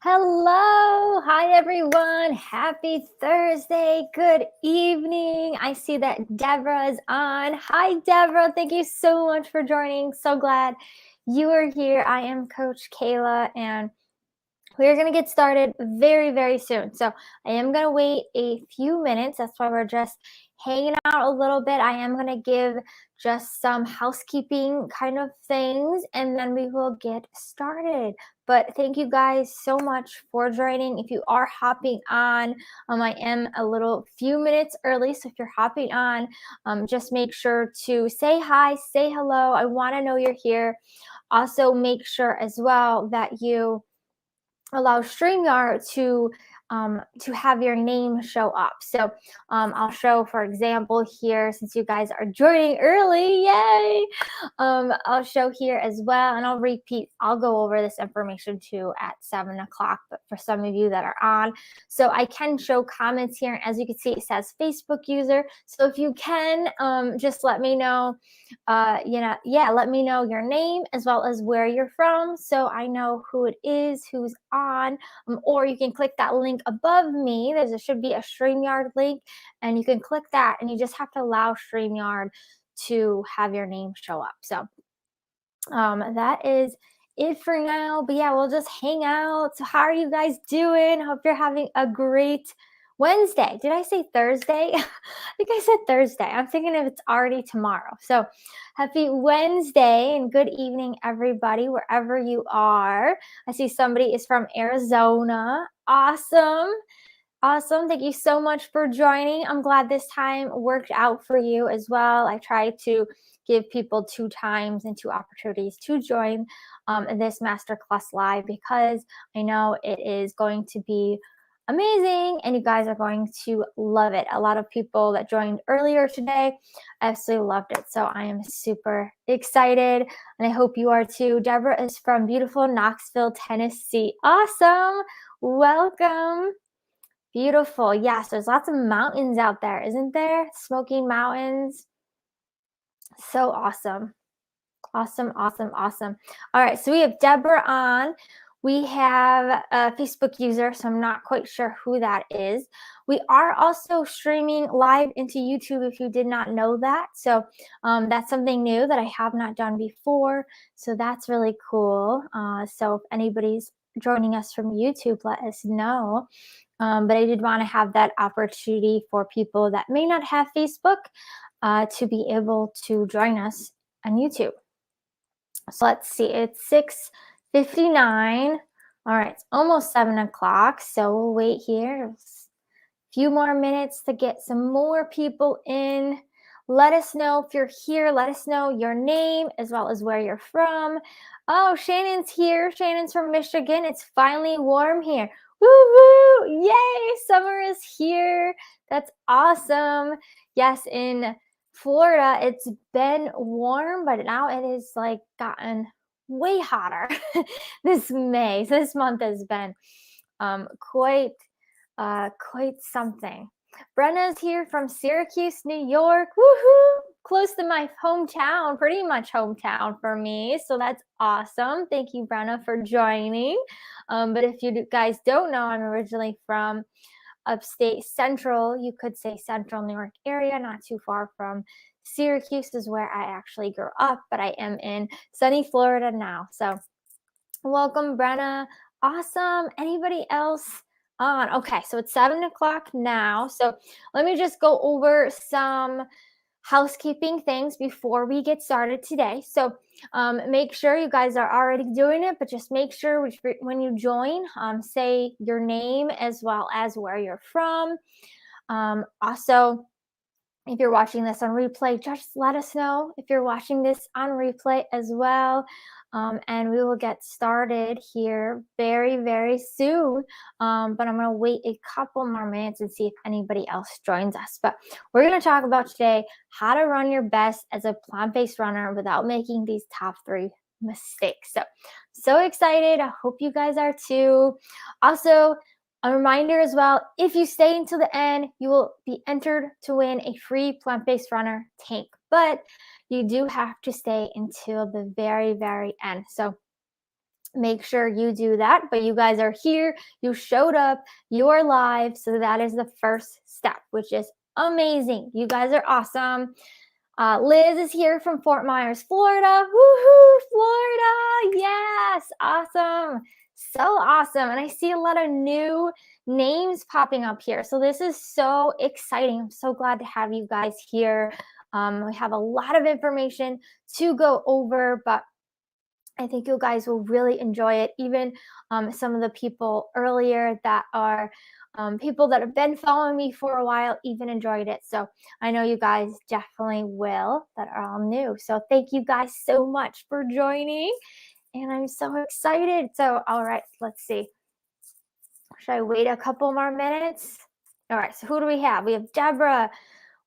Hello. Hi, everyone. Happy Thursday. Good evening. I see that Deborah is on. Hi, Deborah. Thank you so much for joining. So glad you are here. I am Coach Kayla, and we're going to get started very, very soon. So I am going to wait a few minutes. That's why we're just hanging out a little bit. I am going to give just some housekeeping kind of things, and then we will get started. But thank you guys so much for joining. If you are hopping on, I am a little few minutes early. So if you're hopping on, just make sure to say hi, say hello. I want to know you're here. Also, make sure as well that you allow StreamYard to have your name show up. So I'll show, for example, here, since you guys are joining early, yay! I'll show here as well, and I'll go over this information too at 7 o'clock, but for some of you that are on. So I can show comments here, and as you can see, it says Facebook user. So if you can, just let me know, let me know your name as well as where you're from, so I know who it is, who's on, or you can click that link above me. There should be a StreamYard link, and you can click that, and you just have to allow StreamYard to have your name show up. So that is it for now. But yeah, we'll just hang out. So how are you guys doing? Hope you're having a great Wednesday. Did I say Thursday? I think I said Thursday. I'm thinking if it's already tomorrow. So happy Wednesday and good evening, everybody, wherever you are. I see somebody is from Arizona. Awesome. Awesome. Thank you so much for joining. I'm glad this time worked out for you as well. I try to give people 2 times and 2 opportunities to join this masterclass live, because I know it is going to be amazing and you guys are going to love it. A lot of people that joined earlier today absolutely loved it. So I am super excited, and I hope you are too. Deborah is from beautiful Knoxville, Tennessee. Awesome. Welcome. Beautiful. Yes, there's lots of mountains out there, isn't there? Smoky Mountains. So awesome. Awesome, awesome, awesome. All right, so we have Deborah on. We have a Facebook user, so I'm not quite sure who that is. We are also streaming live into YouTube, if you did not know that. So that's something new that I have not done before. So that's really cool. So if anybody's joining us from YouTube, let us know. But I did want to have that opportunity for people that may not have Facebook to be able to join us on YouTube. So let's see, it's 6:59. All right, it's almost 7 o'clock, so we'll wait here a few more minutes to get some more people in. Let us know if you're here. Let us know your name as well as where you're from. Oh, Shannon's here. Shannon's from Michigan. It's finally warm here. Woo woo! Yay! Summer is here. That's awesome. Yes, in Florida, it's been warm, but now it is like gotten way hotter this May. So this month has been quite something. Brenna's here from Syracuse, New York. Woohoo! Close to my hometown, pretty much hometown for me. So that's awesome. Thank you, Brenna, for joining. But if you guys don't know, I'm originally from upstate central, you could say central New York area, not too far from Syracuse is where I actually grew up, but I am in sunny Florida now. So welcome, Brenna. Awesome. Anybody else on? Okay, so it's 7 o'clock now. So let me just go over some housekeeping things before we get started today. So make sure you guys are already doing it, but just make sure when you join, say your name as well as where you're from. Also, if you're watching this on replay, just let us know if you're watching this on replay as well. And we will get started here very, very soon. But I'm going to wait a couple more minutes and see if anybody else joins us. But we're going to talk about today how to run your best as a plant-based runner without making these top 3 mistakes. So excited. I hope you guys are too. Also, a reminder as well, if you stay until the end, you will be entered to win a free plant-based runner tank. But you do have to stay until the very, very end. So make sure you do that. But you guys are here, you showed up, you are live. So that is the first step, which is amazing. You guys are awesome. Liz is here from Fort Myers, Florida. Woohoo, Florida. Yes, awesome. So awesome. And I see a lot of new names popping up here. So this is so exciting. I'm so glad to have you guys here. We have a lot of information to go over, but I think you guys will really enjoy it. Even some of the people earlier that are people that have been following me for a while even enjoyed it. So I know you guys definitely will that are all new. So thank you guys so much for joining. And I'm so excited. So, all right, let's see. Should I wait a couple more minutes? All right, so who do we have? We have Deborah.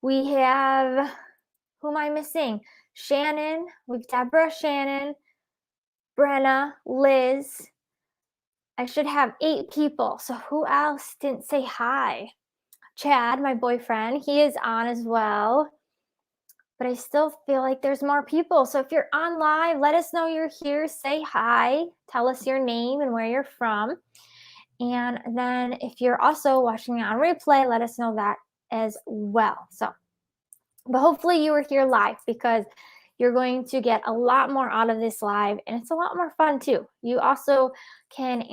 We have, who am I missing? Shannon. We have Deborah, Shannon, Brenna, Liz. I should have 8 people. So who else didn't say hi? Chad, my boyfriend, he is on as well. But I still feel like there's more people. So if you're on live, let us know you're here. Say hi. Tell us your name and where you're from. And then if you're also watching on replay, let us know that as well. So, but hopefully you were here live, because you're going to get a lot more out of this live, and it's a lot more fun too. You also can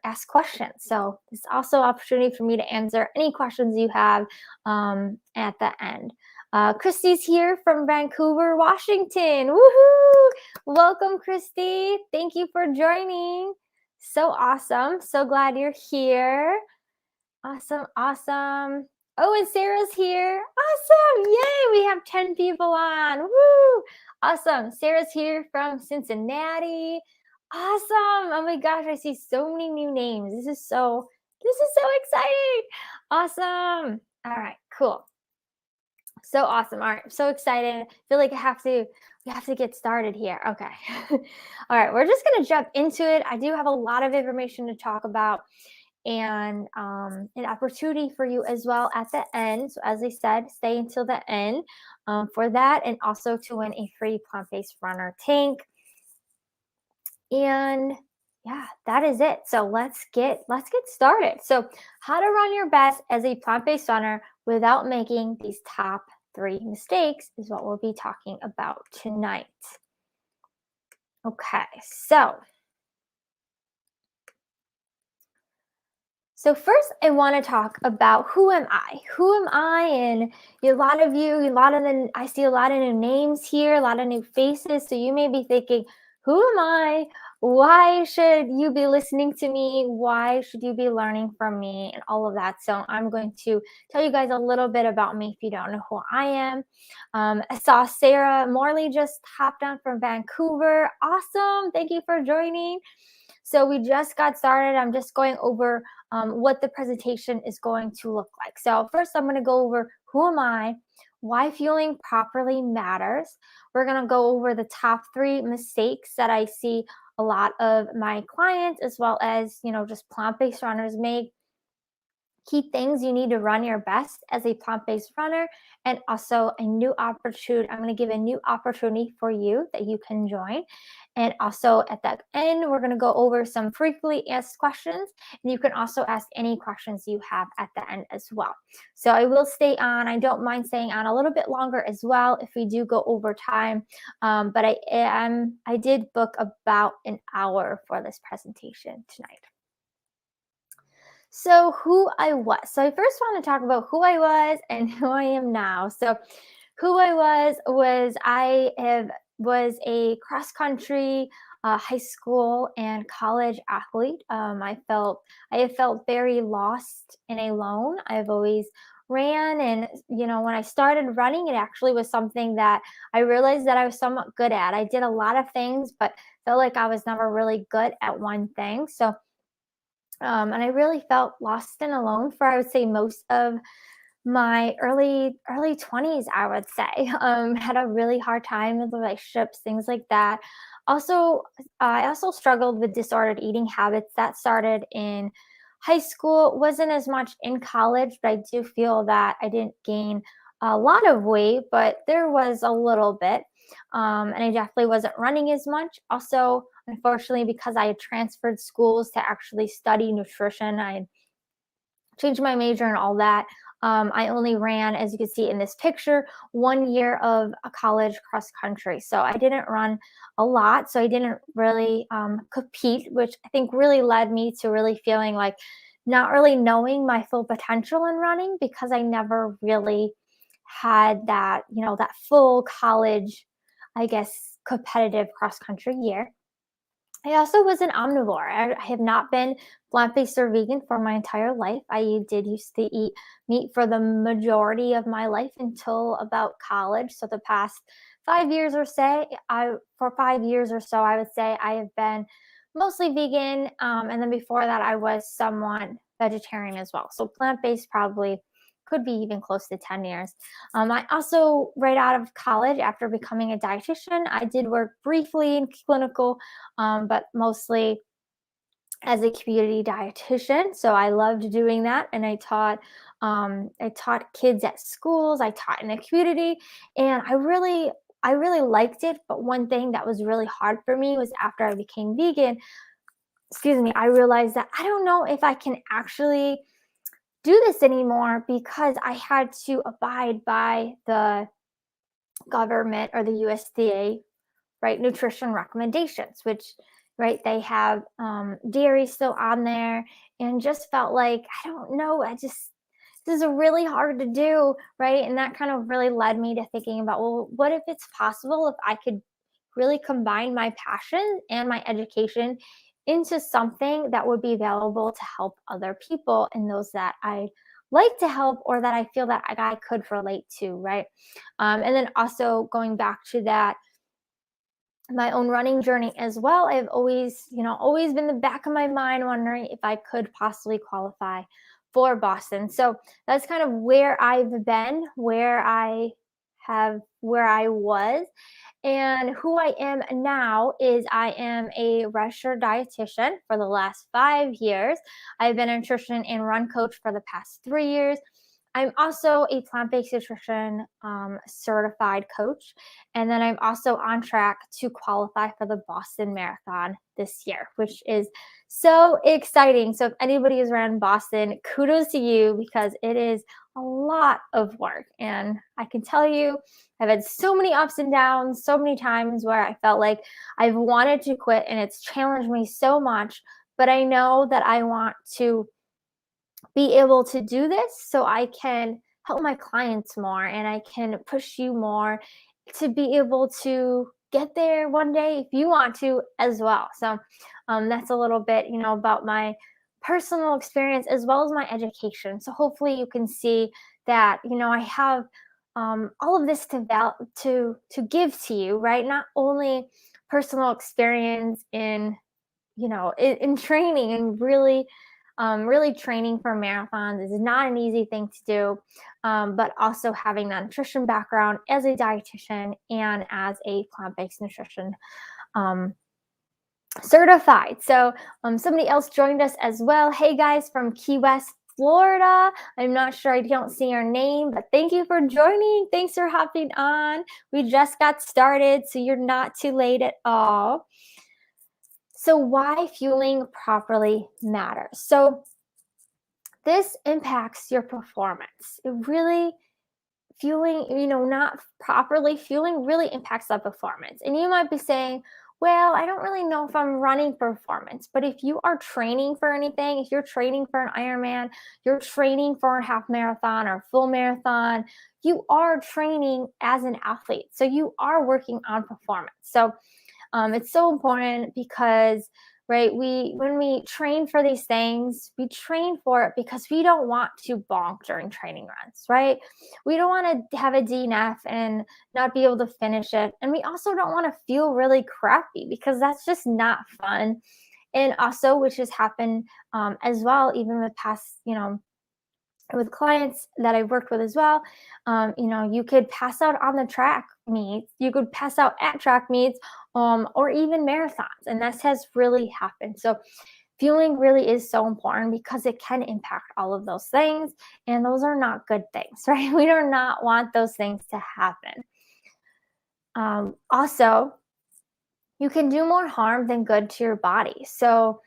ask questions. So it's also an opportunity for me to answer any questions you have at the end. Christy's here from Vancouver, Washington. Woohoo! Welcome, Christy. Thank you for joining. So awesome. So glad you're here. Awesome, awesome. Oh, and Sarah's here. Awesome. Yay, we have 10 people on. Woo! Awesome. Sarah's here from Cincinnati. Awesome. Oh my gosh, I see so many new names. This is so exciting. Awesome. All right, cool. So awesome. All right, I'm so excited. I feel like we have to get started here. Okay. All right, we're just going to jump into it. I do have a lot of information to talk about, and an opportunity for you as well at the end. So as I said, stay until the end for that, and also to win a free plant-based runner tank. And yeah, that is it. So let's get started. So how to run your best as a plant-based runner without making these top 3 mistakes is what we'll be talking about tonight. Okay, So first, I want to talk about who am I? Who am I? And I see a lot of new names here, a lot of new faces. So you may be thinking, who am I? Why should you be listening to me? Why should you be learning from me? And all of that. So I'm going to tell you guys a little bit about me if you don't know who I am. I saw Sarah Morley just hopped on from Vancouver. Awesome. Thank you for joining. So we just got started. I'm just going over what the presentation is going to look like. So first, I'm going to go over who am I, why fueling properly matters. We're going to go over the top 3 mistakes that I see a lot of my clients, as well as, just plant-based runners make. Key things you need to run your best as a plant-based runner, and also a new opportunity. I'm going to give a new opportunity for you that you can join. And also at the end, we're going to go over some frequently asked questions, and you can also ask any questions you have at the end as well. So I will stay on. I don't mind staying on a little bit longer as well if we do go over time. But I did book about an hour for this presentation tonight. So who I was. So I first want to talk about who I was and who I am now. So who I was a cross country, high school and college athlete. I have felt very lost and alone. I've always ran, and when I started running, it actually was something that I realized that I was somewhat good at. I did a lot of things, but felt like I was never really good at one thing. So and I really felt lost and alone for, I would say, most of my early 20s, I would say. Had a really hard time with relationships, things like that. Also, I also struggled with disordered eating habits. That started in high school. It wasn't as much in college, but I do feel that I didn't gain a lot of weight, but there was a little bit. And I definitely wasn't running as much. Also, unfortunately, because I had transferred schools to actually study nutrition, I changed my major and all that. I only ran, as you can see in this picture, 1 year of a college cross country. So I didn't run a lot. So I didn't really compete, which I think really led me to really feeling like not really knowing my full potential in running, because I never really had that, that full college, I guess, competitive cross country year. I also was an omnivore. I have not been plant-based or vegan for my entire life. I did used to eat meat for the majority of my life until about college. So the past 5 years or so, for 5 years or so, I would say I have been mostly vegan. And then before that, I was somewhat vegetarian as well. So plant-based probably could be even close to 10 years. I also, right out of college, after becoming a dietitian, I did work briefly in clinical, but mostly as a community dietitian. So I loved doing that, and I taught kids at schools. I taught in the community, and I really liked it. But one thing that was really hard for me was after I became vegan. Excuse me. I realized that I don't know if I can actually do this anymore, because I had to abide by the government or the USDA, right, nutrition recommendations, which, right, they have dairy still on there, and just felt like, I don't know, this is really hard to do, right? And that kind of really led me to thinking about, well, what if it's possible if I could really combine my passion and my education into something that would be available to help other people and those that I like to help, or that I feel that I could relate to, right? And then also going back to that, my own running journey as well, I've always been the back of my mind wondering if I could possibly qualify for Boston. So that's kind of where I've been, where I was. And who I am now is I am a registered dietitian for the last 5 years. I've been a nutrition and run coach for the past 3 years. I'm also a plant-based nutrition certified coach. And then I'm also on track to qualify for the Boston Marathon this year, which is so exciting. So if anybody has ran Boston, kudos to you, because it is a lot of work. And I can tell you, I've had so many ups and downs, so many times where I felt like I've wanted to quit, and it's challenged me so much. But I know that I want to be able to do this so I can help my clients more, and I can push you more to be able to get there one day if you want to as well. So that's a little bit, about my personal experience as well as my education. So hopefully you can see that, I have all of this to give to you, right? Not only personal experience in training, and really training for marathons is not an easy thing to do, but also having that nutrition background as a dietitian and as a plant-based nutrition um, certified. So somebody else joined us as well. Hey guys, from Key West, Florida. I'm not sure, I don't see your name, but thank you for joining. Thanks for hopping on. We just got started, so you're not too late at all. So why fueling properly matters. So this impacts your performance. It really, not properly fueling really impacts that performance. And you might be saying, well, I don't really know if I'm running performance. But if you are training for anything, if you're training for an Ironman, you're training for a half marathon or full marathon, you are training as an athlete. So you are working on performance. So it's so important, because, right, when we train for these things, we train for it because we don't want to bonk during training runs, right? We don't want to have a DNF and not be able to finish it. And we also don't want to feel really crappy, because that's just not fun. And also, which has happened as well, even with past, with clients that I've worked with as well, you could pass out on the track meets, you could pass out at track meets, or even marathons, and that has really happened. So fueling really is so important, because it can impact all of those things, and those are not good things, right? We do not want those things to happen. Also, you can do more harm than good to your body. So,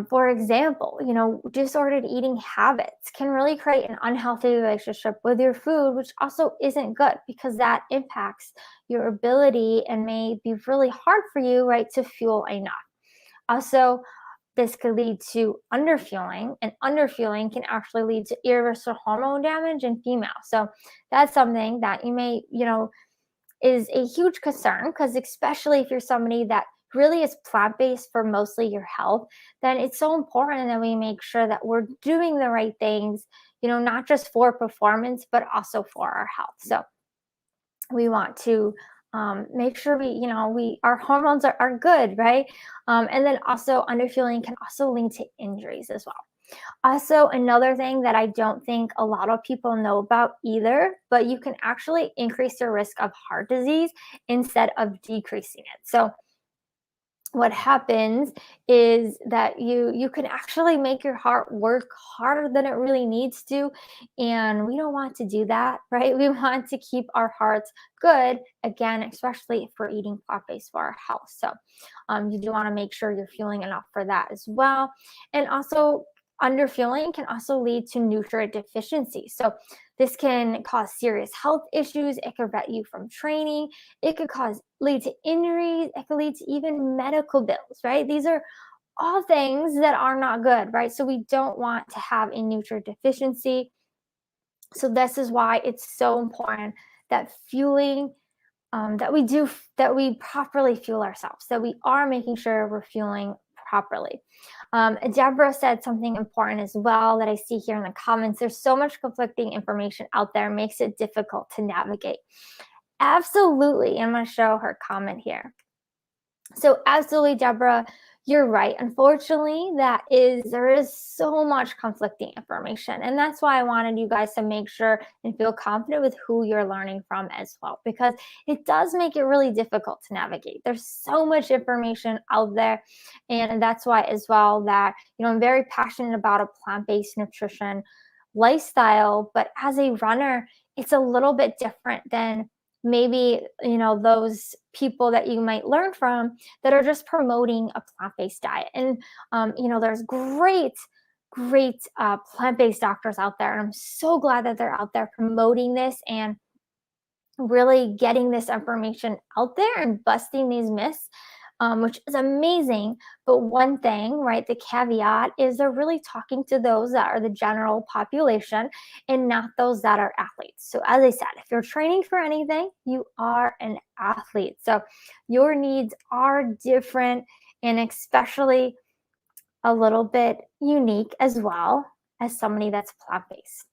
for example, disordered eating habits can really create an unhealthy relationship with your food, which also isn't good because that impacts your ability and may be really hard for you, right, to fuel enough. Also, this could lead to underfueling, and underfueling can actually lead to irreversible hormone damage in females. So that's something that you may, is a huge concern because especially if you're somebody that really is plant-based for mostly your health, then it's so important that we make sure that we're doing the right things, not just for performance, but also for our health. So we want to make sure our hormones are good, right? And then also underfueling can also lead to injuries as well. Also, another thing that I don't think a lot of people know about either, but you can actually increase your risk of heart disease instead of decreasing it. So what happens is that you can actually make your heart work harder than it really needs to, and we don't want to do that, right? We want to keep our hearts good, again, especially if we're eating plant-based for our health. So you do want to make sure you're fueling enough for that as well. And also, underfueling can also lead to nutrient deficiency. So this can cause serious health issues. It could prevent you from training. It could lead to injuries. It could lead to even medical bills, right? These are all things that are not good, right? So we don't want to have a nutrient deficiency. So this is why it's so important that that we properly fuel ourselves, that we are making sure we're fueling properly. Deborah said something important as well that I see here in the comments. There's so much conflicting information out there, makes it difficult to navigate. Absolutely. I'm going to show her comment here. So absolutely, Deborah, you're right. Unfortunately, there is so much conflicting information. And that's why I wanted you guys to make sure and feel confident with who you're learning from as well, because it does make it really difficult to navigate. There's so much information out there. And that's why as well that, I'm very passionate about a plant-based nutrition lifestyle, but as a runner, it's a little bit different than maybe those people that you might learn from that are just promoting a plant-based diet. And there's great plant-based doctors out there, and I'm so glad that they're out there promoting this and really getting this information out there and busting these myths, which is amazing. But one thing, right, the caveat is they're really talking to those that are the general population and not those that are athletes. So as I said, if you're training for anything, you are an athlete. So your needs are different and especially a little bit unique as well as somebody that's plant-based.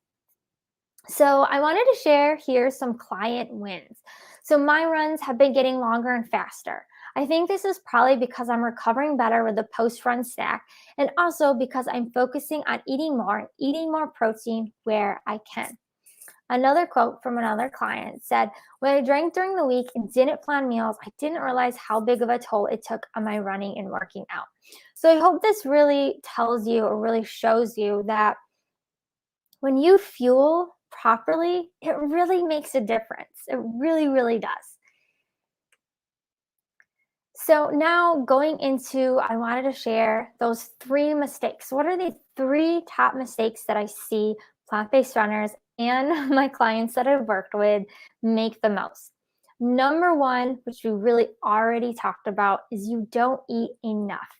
So I wanted to share here some client wins. So my runs have been getting longer and faster. I think this is probably because I'm recovering better with the post-run snack, and also because I'm focusing on eating more and eating more protein where I can. Another quote from another client said, "When I drank during the week and didn't plan meals, I didn't realize how big of a toll it took on my running and working out." So I hope this really tells you or really shows you that when you fuel properly, it really makes a difference. It really, really does. So now going into, I wanted to share those 3 mistakes. What are the 3 top mistakes that I see plant-based runners and my clients that I've worked with make the most? Number 1, which we really already talked about, is you don't eat enough.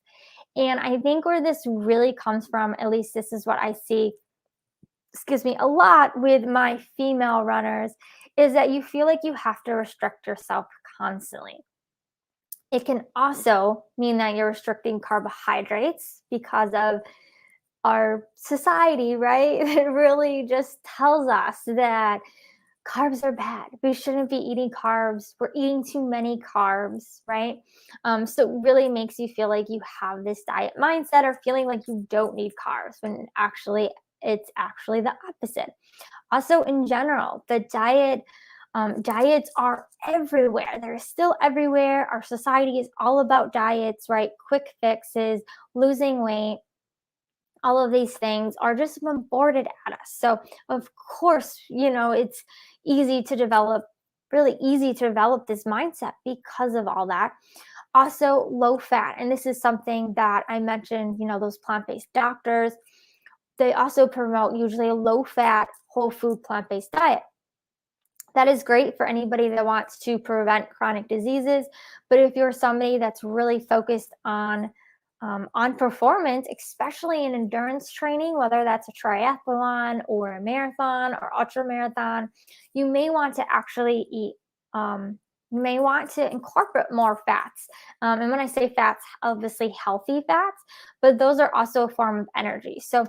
And I think where this really comes from, at least this is what I see, a lot with my female runners, is that you feel like you have to restrict yourself constantly. It can also mean that you're restricting carbohydrates because of our society, right? It really just tells us that carbs are bad. We shouldn't be eating carbs. We're eating too many carbs, right? So it really makes you feel like you have this diet mindset or feeling like you don't need carbs when actually it's actually the opposite. Also, in general, the diets are everywhere. They're still everywhere. Our society is all about diets, right? Quick fixes, losing weight. All of these things are just bombarded at us. So, of course, it's easy to develop really easy to develop this mindset because of all that. Also, low fat. And this is something that I mentioned, those plant-based doctors, they also promote usually a low fat, whole food, plant-based diet. That is great for anybody that wants to prevent chronic diseases. But if you're somebody that's really focused on performance, especially in endurance training, whether that's a triathlon or a marathon or ultra marathon, you may want to actually eat. You may want to incorporate more fats. And when I say fats, obviously healthy fats, but those are also a form of energy. So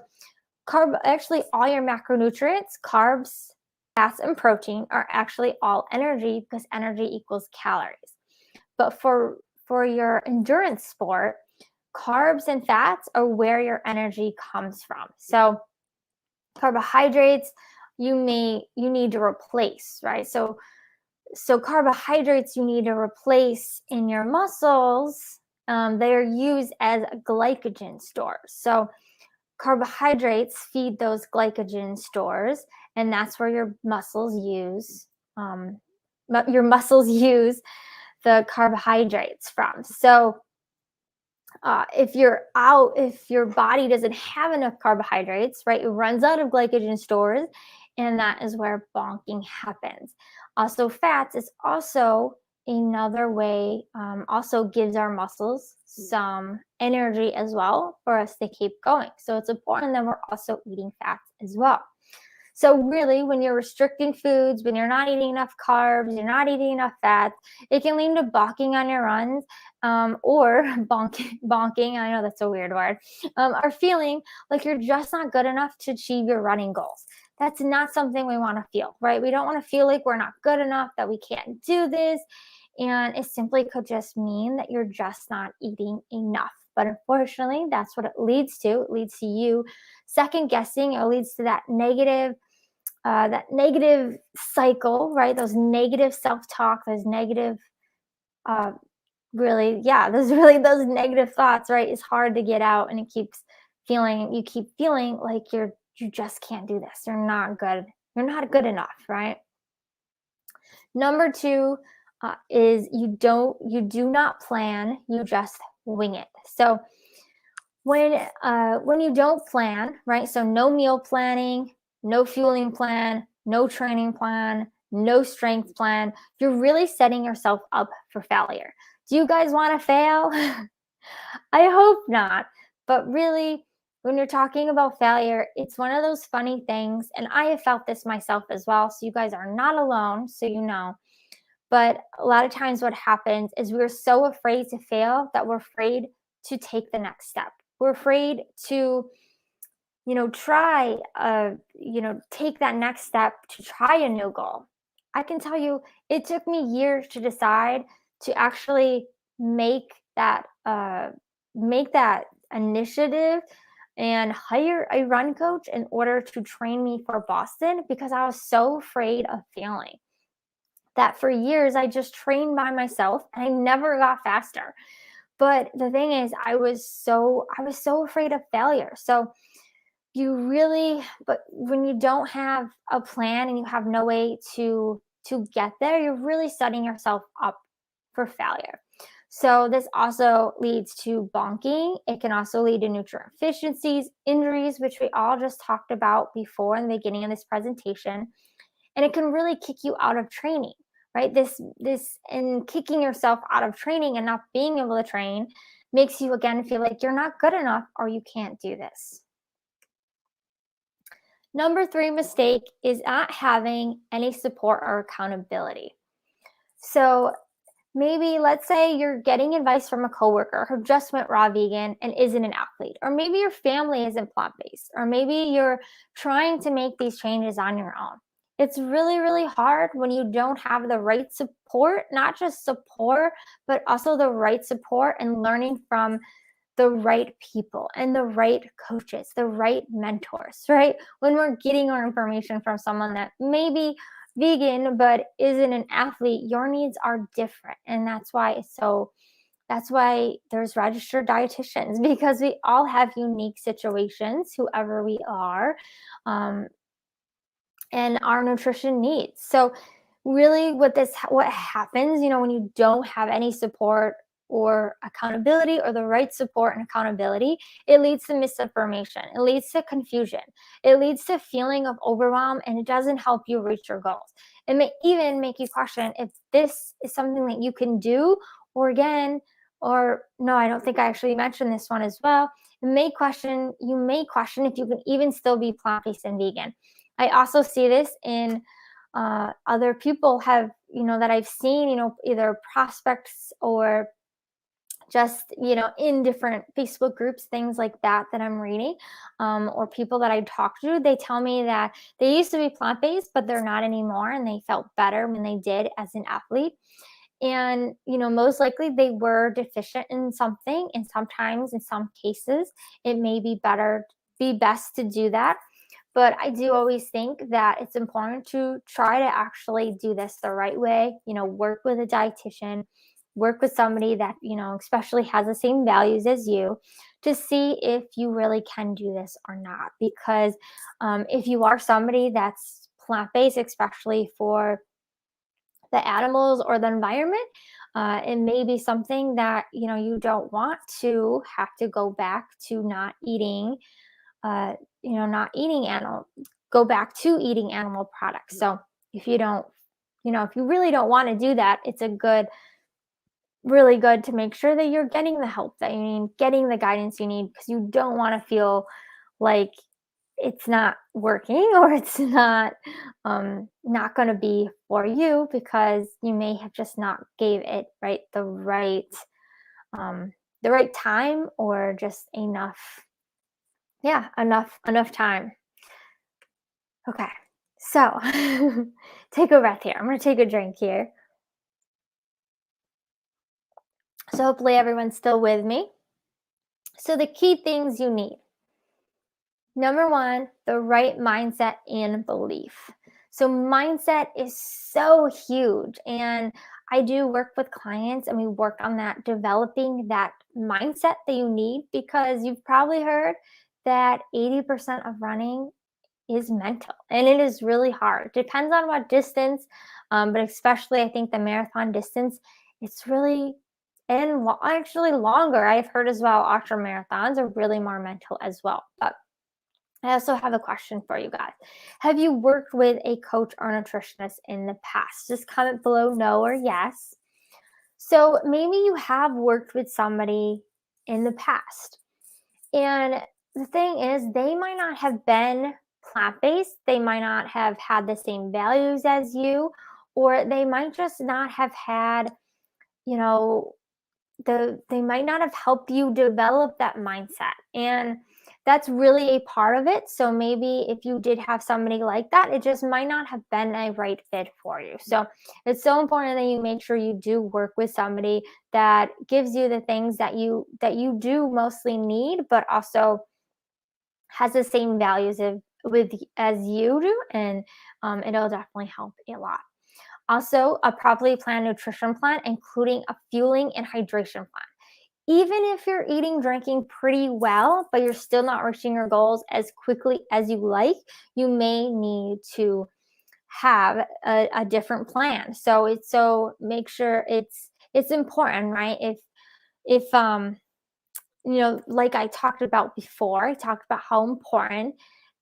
actually all your macronutrients, carbs, fats, and protein are actually all energy because energy equals calories. But for your endurance sport, carbs and fats are where your energy comes from. So carbohydrates you need to replace, right? So carbohydrates you need to replace in your muscles. They are used as glycogen stores. So carbohydrates feed those glycogen stores, and that's where your muscles use the carbohydrates from. So if your body doesn't have enough carbohydrates, right, it runs out of glycogen stores, and that is where bonking happens. Also, fats is also another way, also gives our muscles some energy as well for us to keep going. So it's important that we're also eating fats as well. So really, when you're restricting foods, when you're not eating enough carbs, you're not eating enough fats, it can lead to balking on your runs, or bonking. I know that's a weird word, or feeling like you're just not good enough to achieve your running goals. That's not something we want to feel, right? We don't want to feel like we're not good enough, that we can't do this. And it simply could just mean that you're just not eating enough. But unfortunately, that's what it leads to. It leads to you second guessing. It leads to that negative cycle, right? Those negative self-talk, those negative, those negative thoughts, right? It's hard to get out, and you keep feeling like you just can't do this. You're not good. You're not good enough, right? Number two is you do not plan, you just wing it. So when you don't plan, right? So no meal planning, no fueling plan, no training plan, no strength plan, you're really setting yourself up for failure. Do you guys want to fail? I hope not. But really, when you're talking about failure, it's one of those funny things. And I have felt this myself as well. So you guys are not alone, so you know. But a lot of times what happens is we're so afraid to fail that we're afraid to take the next step. We're afraid to, take that next step to try a new goal. I can tell you, it took me years to decide to actually make that initiative and hire a run coach in order to train me for Boston, because I was so afraid of failing that for years I just trained by myself and I never got faster. But the thing is, I was so afraid of failure. So but when you don't have a plan and you have no way to get there, you're really setting yourself up for failure. So this also leads to bonking. It can also lead to nutrient deficiencies, injuries, which we all just talked about before in the beginning of this presentation. And it can really kick you out of training, right? This and kicking yourself out of training and not being able to train makes you again feel like you're not good enough or you can't do this. Number 3 mistake is not having any support or accountability. So maybe let's say you're getting advice from a coworker who just went raw vegan and isn't an athlete, or maybe your family isn't plant-based, or maybe you're trying to make these changes on your own. It's really, really hard when you don't have the right support, not just support, but also the right support and learning from the right people and the right coaches, the right mentors, right? When we're getting our information from someone that maybe vegan but isn't an athlete, your needs are different. And that's why there's registered dietitians, because we all have unique situations, whoever we are, and our nutrition needs. So really what happens, when you don't have any support or accountability, or the right support and accountability, it leads to misinformation, it leads to confusion, it leads to feeling of overwhelm, and it doesn't help you reach your goals. It may even make you question if this is something that you can do, or again, or no, I don't think I actually mentioned this one as well. You may question if you can even still be plant-based and vegan. I also see this in other people have, that I've seen, either prospects or just, in different Facebook groups, things like that I'm reading, or people that I talk to, they tell me that they used to be plant-based, but they're not anymore, and they felt better when they did as an athlete. And, most likely they were deficient in something, and sometimes in some cases, it may be best to do that. But I do always think that it's important to try to actually do this the right way, work with a dietitian, work with somebody that, especially has the same values as you, to see if you really can do this or not. Because if you are somebody that's plant-based, especially for the animals or the environment, it may be something that, you don't want to have to go back to not eating, not eating animal, go back to eating animal products. So if you don't, if you really don't want to do that, it's really good to make sure that you're getting the help that you need, getting the guidance you need, because you don't want to feel like it's not working, or it's not going to be for you, because you may have just not gave it the right time, or just enough time. Okay, so take a breath here. I'm going to take a drink here. So hopefully everyone's still with me. So the key things you need: number one, the right mindset and belief. So mindset is so huge, and I do work with clients, and we work on that, developing that mindset that you need, because you've probably heard that 80% of running is mental, and it is really hard. Depends on what distance, but especially I think the marathon distance, it's really, and actually longer. I've heard as well, ultra marathons are really more mental as well. But I also have a question for you guys. Have you worked with a coach or nutritionist in the past? Just comment below no or yes. So maybe you have worked with somebody in the past, and the thing is, they might not have been plant-based, they might not have had the same values as you, or they might just not have had, you know, they might not have helped you develop that mindset. And that's really a part of it. So maybe if you did have somebody like that, it just might not have been a right fit for you. So it's so important that you make sure you do work with somebody that gives you the things that you do mostly need, but also has the same values as you do, and it'll definitely help a lot. Also, a properly planned nutrition plan, including a fueling and hydration plan. Even if you're eating, drinking pretty well, but you're still not reaching your goals as quickly as you like, you may need to have a different plan. So make sure it's important, right? If like I talked about before, I talked about how important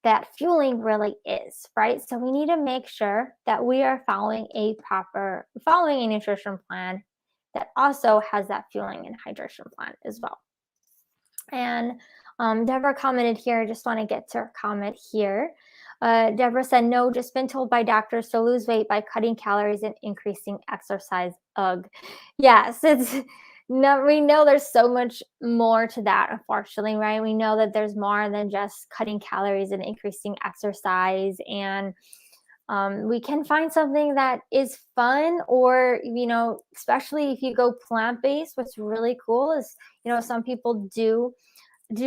that fueling really is, right? So we need to make sure that we are following a nutrition plan that also has that fueling and hydration plan as well. And Deborah commented here. I just want to get to her comment here. Deborah said, no, just been told by doctors to lose weight by cutting calories and increasing exercise. Ugh. Yes, we know there's so much more to that, unfortunately, right? We know that there's more than just cutting calories and increasing exercise. And we can find something that is fun, or, especially if you go plant-based, what's really cool is, some people do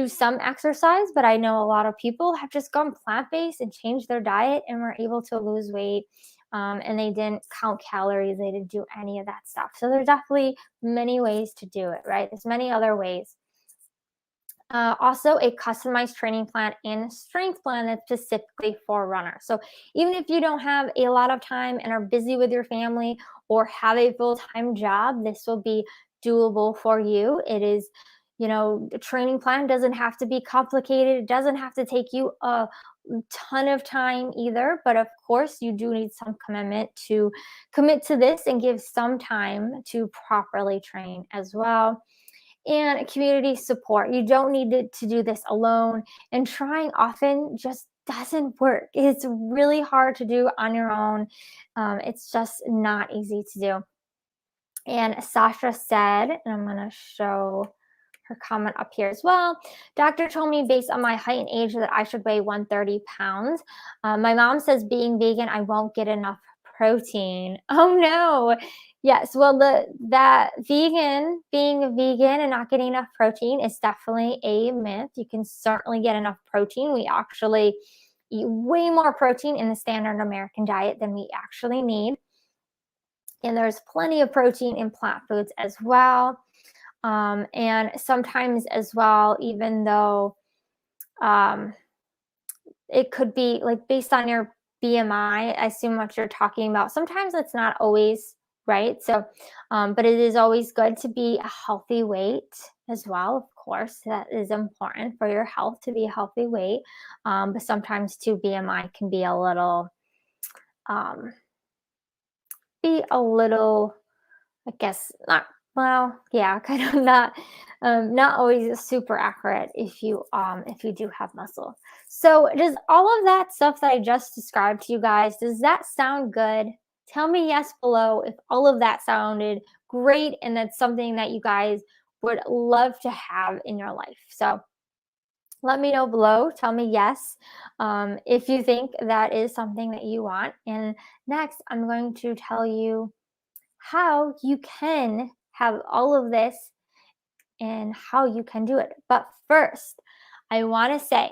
some exercise, but I know a lot of people have just gone plant-based and changed their diet and were able to lose weight. And they didn't count calories. They didn't do any of that stuff. So there's definitely many ways to do it, right? There's many other ways. Also, a customized training plan and strength plan that's specifically for runners. So even if you don't have a lot of time and are busy with your family or have a full-time job, this will be doable for you. It is, the training plan doesn't have to be complicated. It doesn't have to take you a ton of time either, but of course you do need some commitment to commit to this and give some time to properly train as well. And community support. You don't need to do this alone, and trying often just doesn't work. It's really hard to do on your own. It's just not easy to do. And Sasha said, and I'm going to show her comment up here as well. Doctor told me based on my height and age that I should weigh 130 pounds. My mom says being vegan, I won't get enough protein. Oh no. Yes, well, being a vegan and not getting enough protein is definitely a myth. You can certainly get enough protein. We actually eat way more protein in the standard American diet than we actually need. And there's plenty of protein in plant foods as well. And sometimes as well, even though it could be like based on your BMI, I assume what you're talking about. Sometimes it's not always right. So, but it is always good to be a healthy weight as well. Of course, that is important for your health to be a healthy weight. But sometimes too, BMI can be a little, I guess not. Well, yeah, kind of not always super accurate if you do have muscle. So does all of that stuff that I just described to you guys, does that sound good? Tell me yes below if all of that sounded great and that's something that you guys would love to have in your life. So let me know below. Tell me yes if you think that is something that you want. And next, I'm going to tell you how you can have all of this and how you can do it. But first, I want to say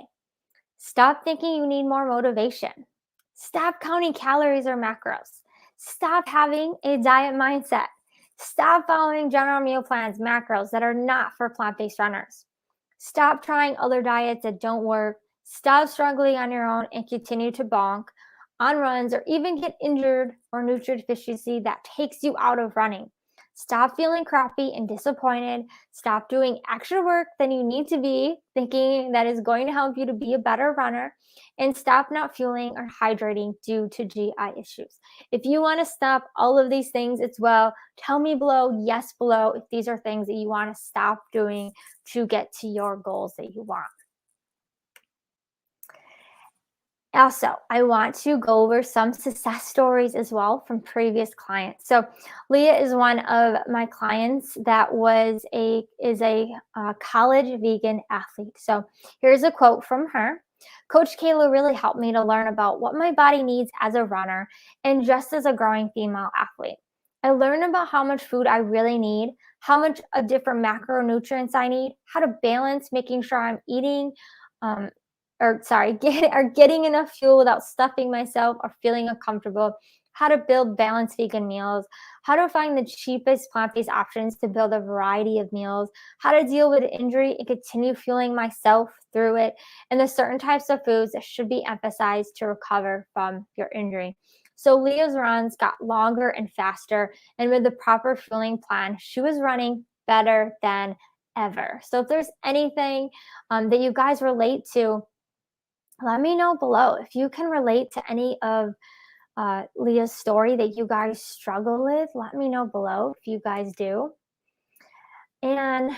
stop thinking you need more motivation. Stop counting calories or macros. Stop having a diet mindset. Stop following general meal plans, macros that are not for plant-based runners. Stop trying other diets that don't work. Stop struggling on your own and continue to bonk on runs or even get injured or nutrient deficiency that takes you out of running. Stop feeling crappy and disappointed. Stop doing extra work than you need to be, thinking that is going to help you to be a better runner. And stop not fueling or hydrating due to GI issues. If you want to stop all of these things as well, tell me below, yes below, if these are things that you want to stop doing to get to your goals that you want. Also, I want to go over some success stories as well from previous clients. So Leah is one of my clients that is a college vegan athlete. So here's a quote from her. Coach Kayla really helped me to learn about what my body needs as a runner and just as a growing female athlete. I learned about how much food I really need, how much of different macronutrients I need, how to balance making sure I'm eating getting enough fuel without stuffing myself or feeling uncomfortable, how to build balanced vegan meals, how to find the cheapest plant-based options to build a variety of meals, how to deal with injury and continue fueling myself through it, and the certain types of foods that should be emphasized to recover from your injury. So Leah's runs got longer and faster, and with the proper fueling plan, she was running better than ever. So if there's anything that you guys relate to, let me know below. If you can relate to any of Leah's story that you guys struggle with, let me know below if you guys do. And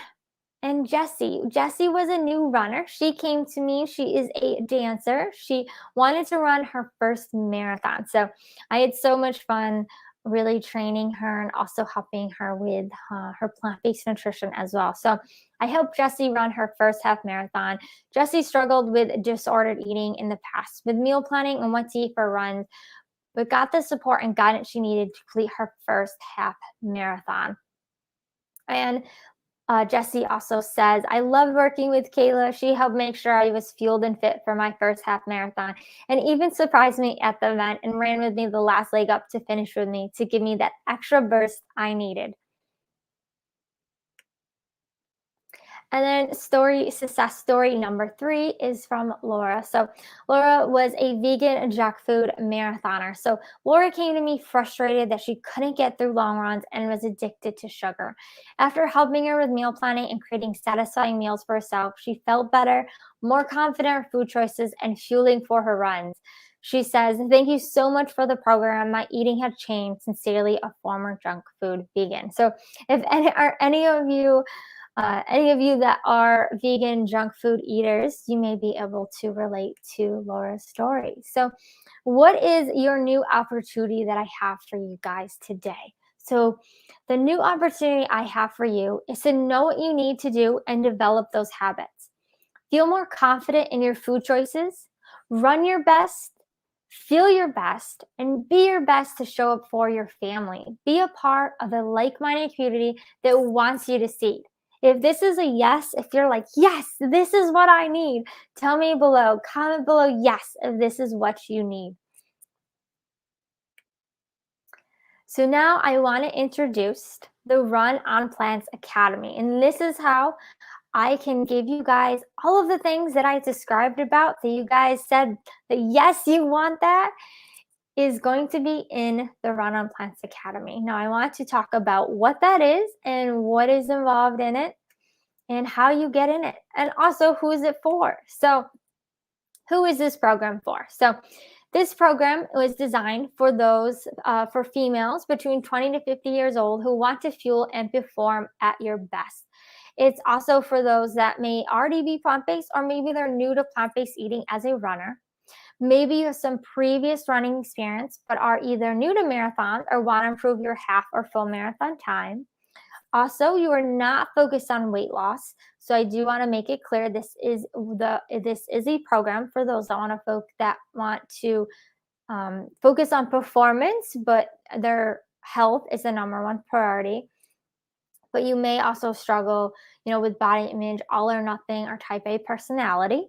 Jessie was a new runner. She came to me. She is a dancer. She wanted to run her first marathon. So I had so much fun really training her and also helping her with her plant-based nutrition as well. So I helped Jessie run her first half marathon. Jessie struggled with disordered eating in the past with meal planning and what to eat for runs, but got the support and guidance she needed to complete her first half marathon. And Jessie also says, I loved working with Kayla. She helped make sure I was fueled and fit for my first half marathon and even surprised me at the event and ran with me the last leg up to finish with me to give me that extra burst I needed. And then success story number 3 is from Laura. So Laura was a vegan junk food marathoner. So Laura came to me frustrated that she couldn't get through long runs and was addicted to sugar. After helping her with meal planning and creating satisfying meals for herself, she felt better, more confident in her food choices, and fueling for her runs. She says, "Thank you so much for the program. My eating had changed. Sincerely, a former junk food vegan." So if any of you that are vegan junk food eaters, you may be able to relate to Laura's story. So, what is your new opportunity that I have for you guys today? So, the new opportunity I have for you is to know what you need to do and develop those habits. Feel more confident in your food choices, run your best, feel your best, and be your best to show up for your family. Be a part of a like minded community that wants you to succeed. If this is a yes, if you're like, yes, this is what I need, tell me below, comment below, yes, if this is what you need. So now I want to introduce the Run on Plants Academy. And this is how I can give you guys all of the things that I described about that you guys said that yes, you want that is going to be in the Run on Plants Academy. Now, I want to talk about what that is and what is involved in it and how you get in it, and also who is it for. So, who is this program for? So, this program was designed for those for females between 20 to 50 years old who want to fuel and perform at your best. It's also for those that may already be plant-based, or maybe they're new to plant-based eating as a runner. Maybe you have some previous running experience, but are either new to marathon or want to improve your half or full marathon time. Also, you are not focused on weight loss. So I do want to make it clear this is a program for those that want to focus on performance, but their health is the number one priority. But you may also struggle, with body image, all or nothing, or type A personality.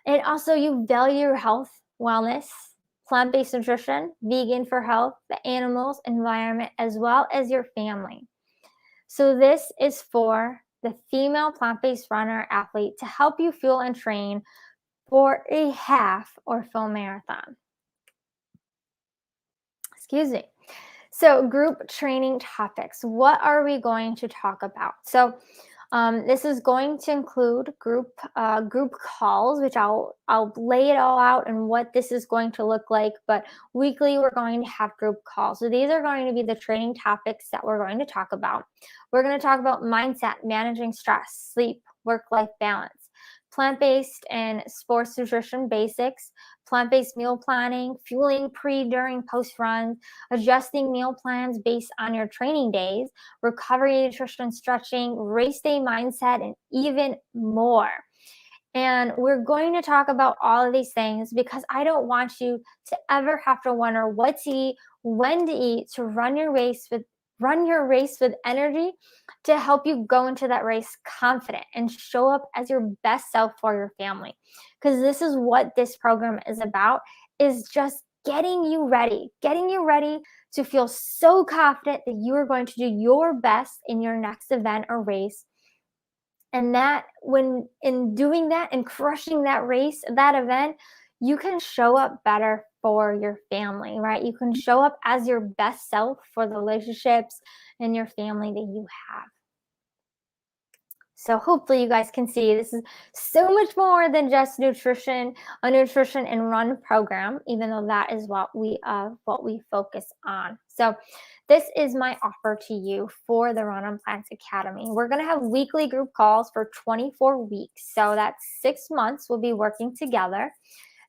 And also, you value your health, wellness, plant-based nutrition, vegan for health, the animals, environment, as well as your family. So this is for the female plant-based runner athlete to help you fuel and train for a half or full marathon. Excuse me. So group training topics. What are we going to talk about? So this is going to include group calls, which I'll lay it all out and what this is going to look like. But weekly, we're going to have group calls. So these are going to be the training topics that we're going to talk about. We're going to talk about mindset, managing stress, sleep, work-life balance, plant-based and sports nutrition basics, plant-based meal planning, fueling pre, during, post runs, adjusting meal plans based on your training days, recovery, nutrition, stretching, race day mindset, and even more. And we're going to talk about all of these things because I don't want you to ever have to wonder what to eat, when to eat, to run your race with energy, to help you go into that race confident and show up as your best self for your family. Because this is what this program is about, is just getting you ready to feel so confident that you are going to do your best in your next event or race. And that when in doing that and crushing that race, that event, you can show up better for your family, right? You can show up as your best self for the relationships and your family that you have. So hopefully you guys can see this is so much more than just a nutrition and run program, even though that is what we focus on. So this is my offer to you for the Run on Plants Academy. We're going to have weekly group calls for 24 weeks. So that's 6 months we'll be working together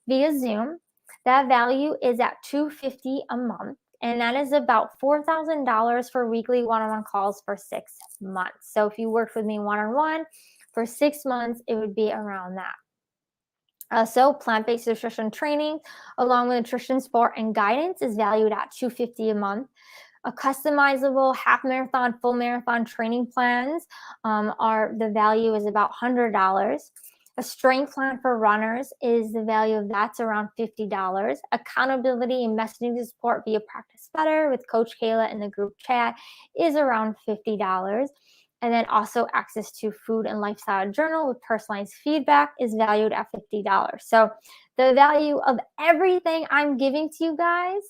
via Zoom. That value is at $250 a month. And that is about $4,000 for weekly one-on-one calls for 6 months. So if you worked with me one-on-one for 6 months, it would be around that. So plant-based nutrition training, along with nutrition support and guidance, is valued at $250 a month. A customizable half marathon, full marathon training plans the value is about $100. A strength plan for runners is the value of that's around $50. Accountability and messaging support via Practice Better with Coach Kayla in the group chat is around $50. And then also access to food and lifestyle journal with personalized feedback is valued at $50. So the value of everything I'm giving to you guys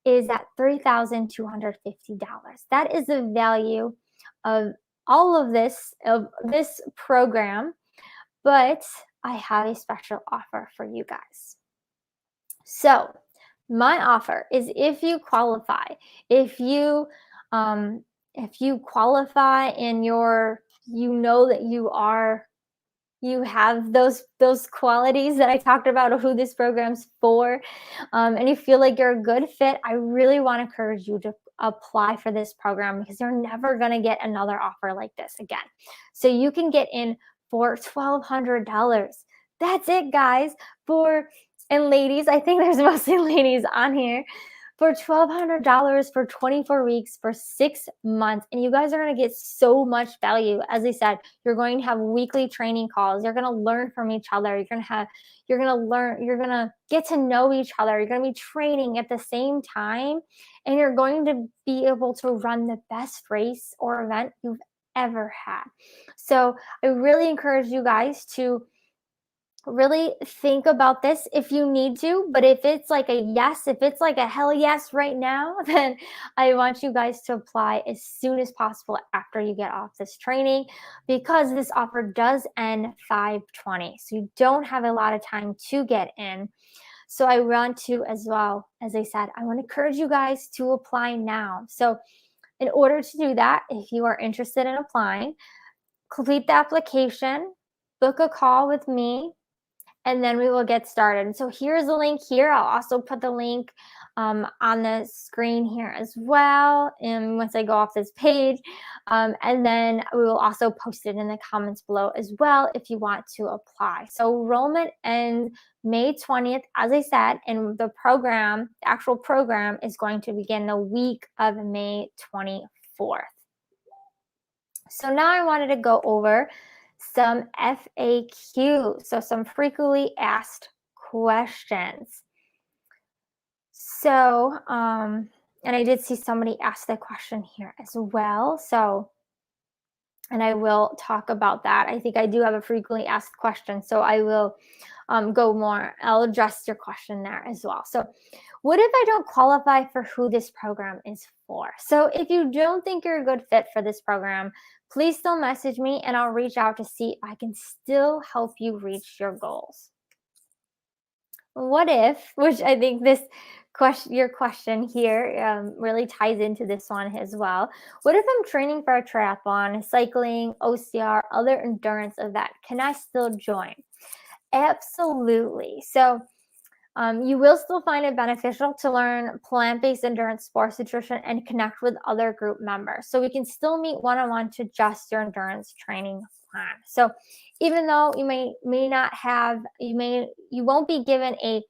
is at $3,250. That is the value of all of this program, but I have a special offer for you guys. So my offer is if you qualify, if you qualify and you know that you have those qualities that I talked about of who this program's for, and you feel like you're a good fit, I really want to encourage you to apply for this program because you're never going to get another offer like this again. So you can get in for $1,200. That's it, guys. And ladies, I think there's mostly ladies on here, for $1,200 for 24 weeks for 6 months. And you guys are going to get so much value. As I said, you're going to have weekly training calls. You're going to learn from each other. You're going to get to know each other. You're going to be training at the same time, and you're going to be able to run the best race or event you've ever had. So I really encourage you guys to really think about this if you need to, but if it's like a yes, if it's like a hell yes right now, then I want you guys to apply as soon as possible after you get off this training, because this offer does end 5/20. So you don't have a lot of time to get in. So I want to, as well, as I said, I want to encourage you guys to apply now. So in order to do that, if you are interested in applying, complete the application, book a call with me, and then we will get started. So here's the link here. I'll also put the link on the screen here as well, and once I go off this page, and then we will also post it in the comments below as well if you want to apply. So enrollment ends May 20th, as I said, and the actual program is going to begin the week of May 24th. So now I wanted to go over some FAQ, so some frequently asked questions. So, and I did see somebody ask the question here as well. So, and I will talk about that. I think I do have a frequently asked question, so I will I'll address your question there as well. So, what if I don't qualify for who this program is for? So if you don't think you're a good fit for this program, please still message me and I'll reach out to see if I can still help you reach your goals. What if, which I think your question here really ties into this one as well. What if I'm training for a triathlon, cycling, OCR, other endurance event? Can I still join? Absolutely. So you will still find it beneficial to learn plant-based endurance sports nutrition and connect with other group members. So we can still meet one-on-one to adjust your endurance training plan. So even though you won't be given a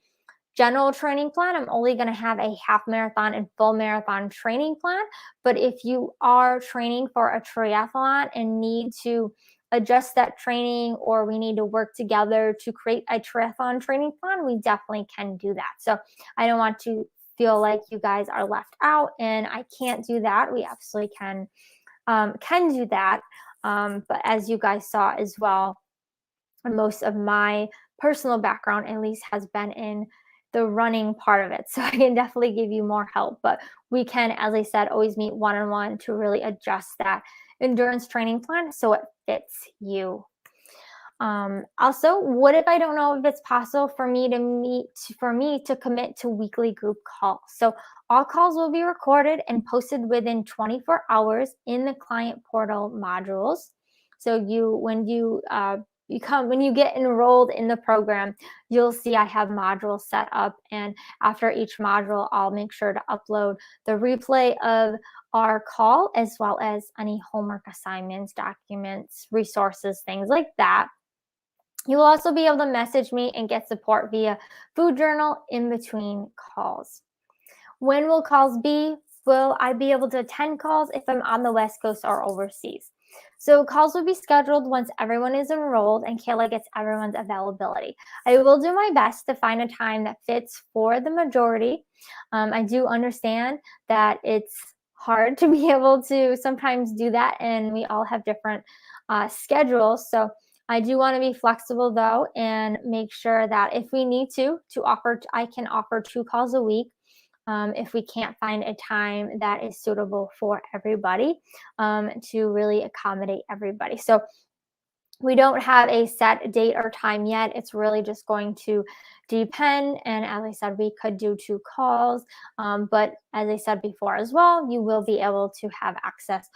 general training plan, I'm only going to have a half marathon and full marathon training plan. But if you are training for a triathlon and need to adjust that training, or we need to work together to create a triathlon training plan, we definitely can do that. So I don't want to feel like you guys are left out and I can't do that. We absolutely can do that. But as you guys saw as well, most of my personal background at least has been in the running part of it. So I can definitely give you more help, but we can, as I said, always meet one-on-one to really adjust that endurance training plan so it fits you. Also, what if I don't know if it's possible for me to commit to weekly group calls? So all calls will be recorded and posted within 24 hours in the client portal modules. So when you get enrolled in the program, you'll see I have modules set up, and after each module, I'll make sure to upload the replay of our call, as well as any homework assignments, documents, resources, things like that. You will also be able to message me and get support via food journal in between calls. When will calls be? Will I be able to attend calls if I'm on the West Coast or overseas? So calls will be scheduled once everyone is enrolled and Kayla gets everyone's availability. I will do my best to find a time that fits for the majority. I do understand that it's hard to be able to sometimes do that, and we all have different schedules. So I do want to be flexible though, and make sure that if we need to offer, I can offer 2 calls a week. If we can't find a time that is suitable for everybody, to really accommodate everybody. So we don't have a set date or time yet. It's really just going to depend. And as I said, we could do 2 calls. But as I said before as well, you will be able to have access,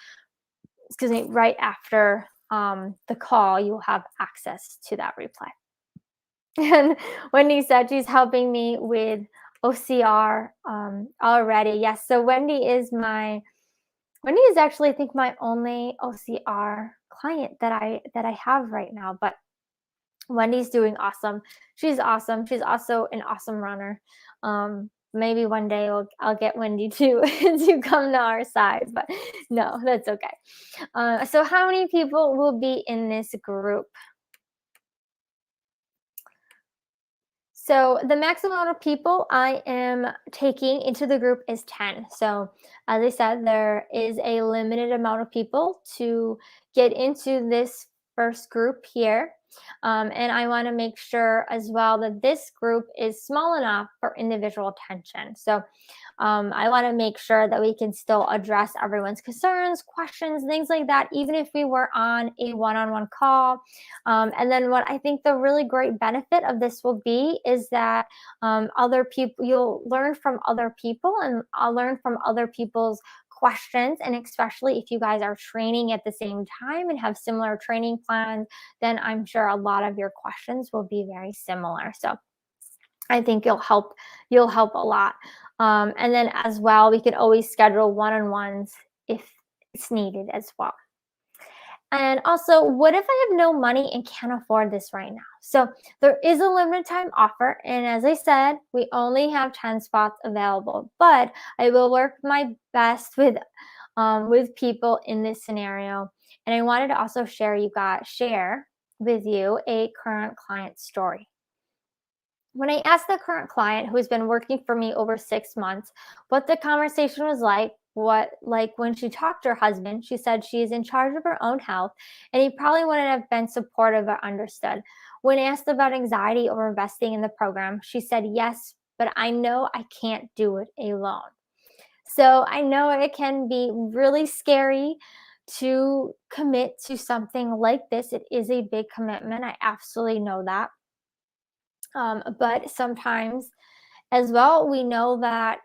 excuse me, right after the call, you'll have access to that replay. And Wendy said she's helping me with OCR already. Yes, so Wendy is actually, I think, my only OCR client that I have right now. But Wendy's doing awesome. She's awesome. She's also an awesome runner. Maybe one day I'll get Wendy to to come to our side, but no, that's okay. So how many people will be in this group? So the maximum amount of people I am taking into the group is 10. So as I said, there is a limited amount of people to get into this first group here. And I want to make sure as well that this group is small enough for individual attention. So I want to make sure that we can still address everyone's concerns, questions, things like that, even if we were on a one-on-one call. And then what I think the really great benefit of this will be is that other people, you'll learn from other people, and I'll learn from other people's questions. And especially if you guys are training at the same time and have similar training plans, then I'm sure a lot of your questions will be very similar. So I think you'll help a lot. And then as well, we could always schedule one-on-ones if it's needed as well. And also, what if I have no money and can't afford this right now? So there is a limited time offer. And as I said, we only have 10 spots available, but I will work my best with people in this scenario. And I wanted to also share with you a current client story. When I asked the current client, who has been working for me over 6 months, what the conversation was like when she talked to her husband, she said she is in charge of her own health, and he probably wouldn't have been supportive or understood. When asked about anxiety over investing in the program, she said yes, but I know I can't do it alone. So I know it can be really scary to commit to something like this. It is a big commitment. I absolutely know that. But sometimes as well, we know that,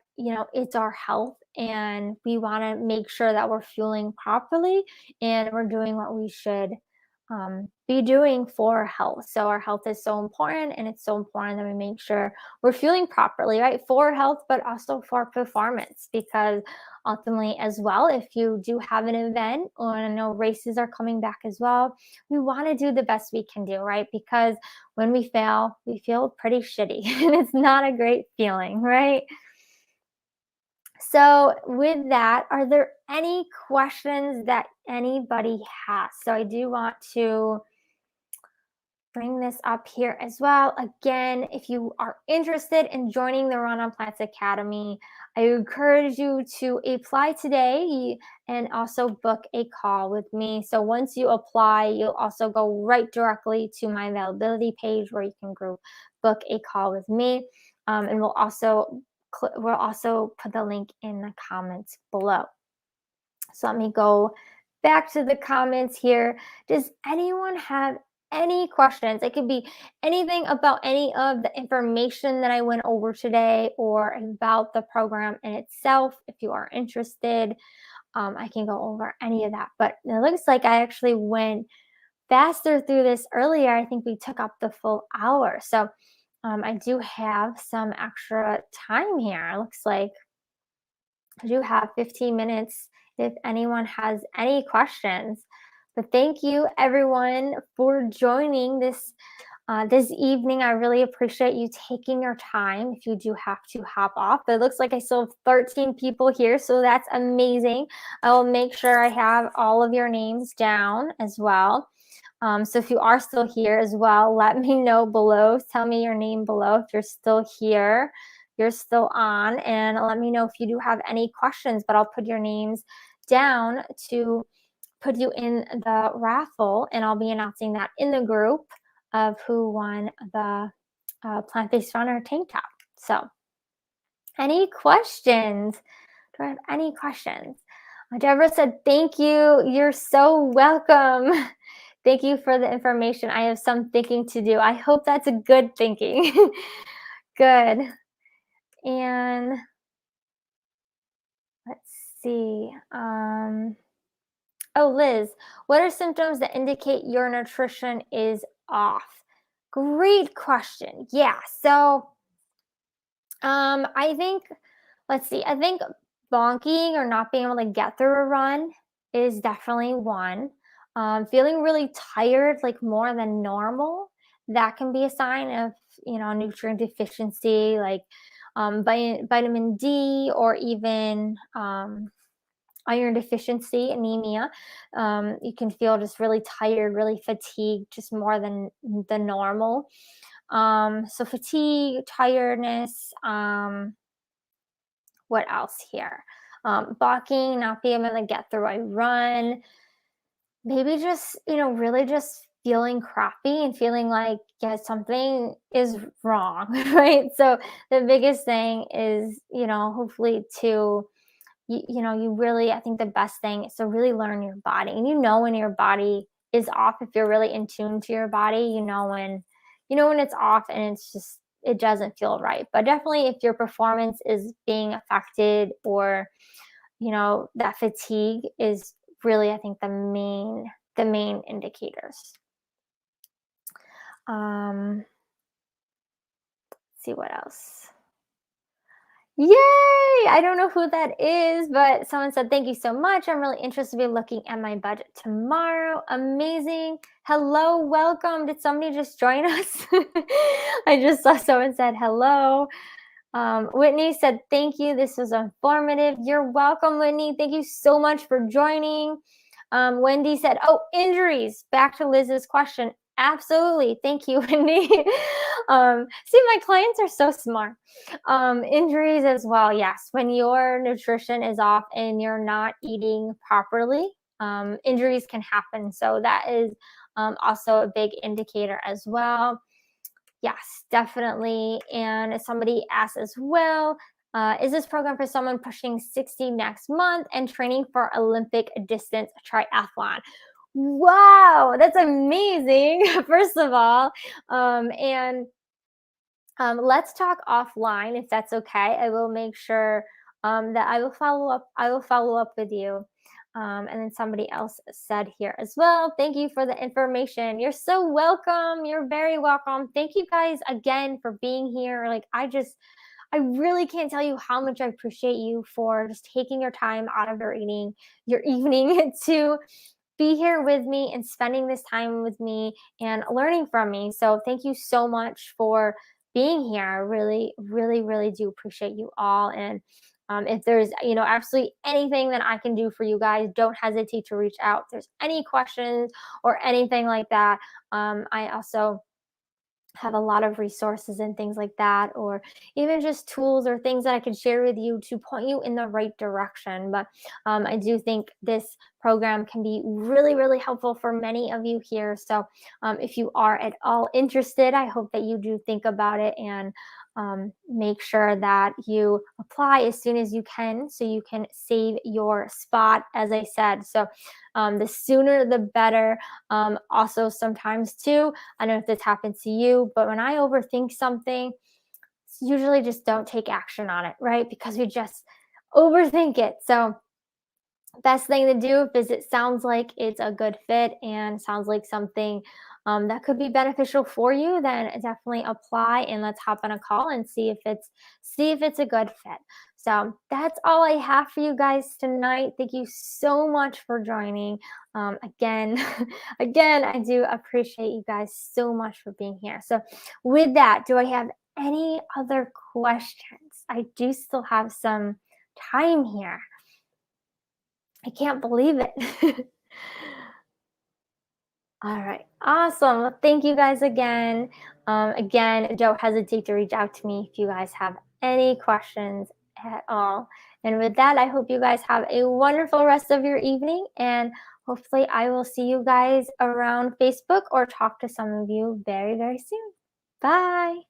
it's our health, and we want to make sure that we're fueling properly and we're doing what we should be doing for health. So our health is so important, and it's so important that we make sure we're fueling properly, right? For health, but also for performance, because ultimately as well, if you do have an event, or I know races are coming back as well, we want to do the best we can do, right? Because when we fail, we feel pretty shitty and it's not a great feeling, right? So with that, are there any questions that anybody has? So I do want to bring this up here as well. Again, if you are interested in joining the Run on Plants Academy, I encourage you to apply today and also book a call with me. So once you apply, you'll also go right directly to my availability page where you can book a call with me. And we'll also put the link in the comments below. So let me go back to the comments here. Does anyone have any questions? It could be anything about any of the information that I went over today, or about the program in itself. If you are interested, I can go over any of that. But it looks like I actually went faster through this earlier. I think we took up the full hour. So I do have some extra time here. It looks like I do have 15 minutes if anyone has any questions. But thank you everyone for joining this evening. I really appreciate you taking your time if you do have to hop off. But it looks like I still have 13 people here, so that's amazing. I will make sure I have all of your names down as well. So if you are still here as well, let me know below. Tell me your name below if you're still here, you're still on, and let me know if you do have any questions, but I'll put your names down to put you in the raffle, and I'll be announcing that in the group of who won the plant-based runner tank top. So any questions? Do I have any questions? Deborah said, thank you. You're so welcome. Thank you for the information. I have some thinking to do. I hope that's a good thinking. Good. And let's see. Oh, Liz, what are symptoms that indicate your nutrition is off? Great question. Yeah. So I think, let's see, I think bonking or not being able to get through a run is definitely one. Feeling really tired, like more than normal, that can be a sign of, nutrient deficiency, like vitamin D or even iron deficiency, anemia. You can feel just really tired, really fatigued, just more than the normal. So fatigue, tiredness, what else here? Balking, not being able to get through a run, maybe just, really just feeling crappy and feeling like, yeah, something is wrong, right? So the biggest thing is, hopefully to, you really, I think the best thing is to really learn your body. And when your body is off, if you're really in tune to your body, when it's off and it's just, it doesn't feel right. But definitely if your performance is being affected or, that fatigue is really, I think, the main indicators. Let's see what else. Yay! I don't know who that is, but someone said, thank you so much. I'm really interested in looking at my budget tomorrow. Amazing. Hello, welcome. Did somebody just join us? I just saw someone said hello. Whitney said, thank you. This was informative. You're welcome, Whitney. Thank you so much for joining. Wendy said, oh, injuries. Back to Liz's question. Absolutely. Thank you, Wendy. See, my clients are so smart. Injuries as well. Yes. When your nutrition is off and you're not eating properly, injuries can happen. So that is also a big indicator as well. Yes, definitely. And somebody asked as well, is this program for someone pushing 60 next month and training for Olympic distance triathlon? Wow, that's amazing, first of all. And let's talk offline if that's okay. I will make sure that I will follow up. I will follow up with you. And then somebody else said here as well, thank you for the information. You're so welcome. You're very welcome. Thank you guys again for being here. Like, I really can't tell you how much I appreciate you for just taking your time out of your evening to be here with me and spending this time with me and learning from me. So thank you so much for being here. I really, really, really do appreciate you all. And if there's, absolutely anything that I can do for you guys, don't hesitate to reach out. If there's any questions or anything like that, I also have a lot of resources and things like that, or even just tools or things that I can share with you to point you in the right direction. But I do think this program can be really, really helpful for many of you here. So if you are at all interested, I hope that you do think about it and make sure that you apply as soon as you can so you can save your spot, as I said. So the sooner the better. Also, sometimes too, I don't know if this happens to you, but when I overthink something, usually just don't take action on it, right? Because we just overthink it. So best thing to do if it sounds like it's a good fit and sounds like something that could be beneficial for you, then definitely apply and let's hop on a call and see if it's a good fit. So that's all I have for you guys tonight. Thank you so much for joining. Again, I do appreciate you guys so much for being here. So with that, do I have any other questions? I do still have some time here. I can't believe it. All right. Awesome. Well, thank you guys again. Again, don't hesitate to reach out to me if you guys have any questions at all. And with that, I hope you guys have a wonderful rest of your evening, and hopefully I will see you guys around Facebook or talk to some of you very, very soon. Bye.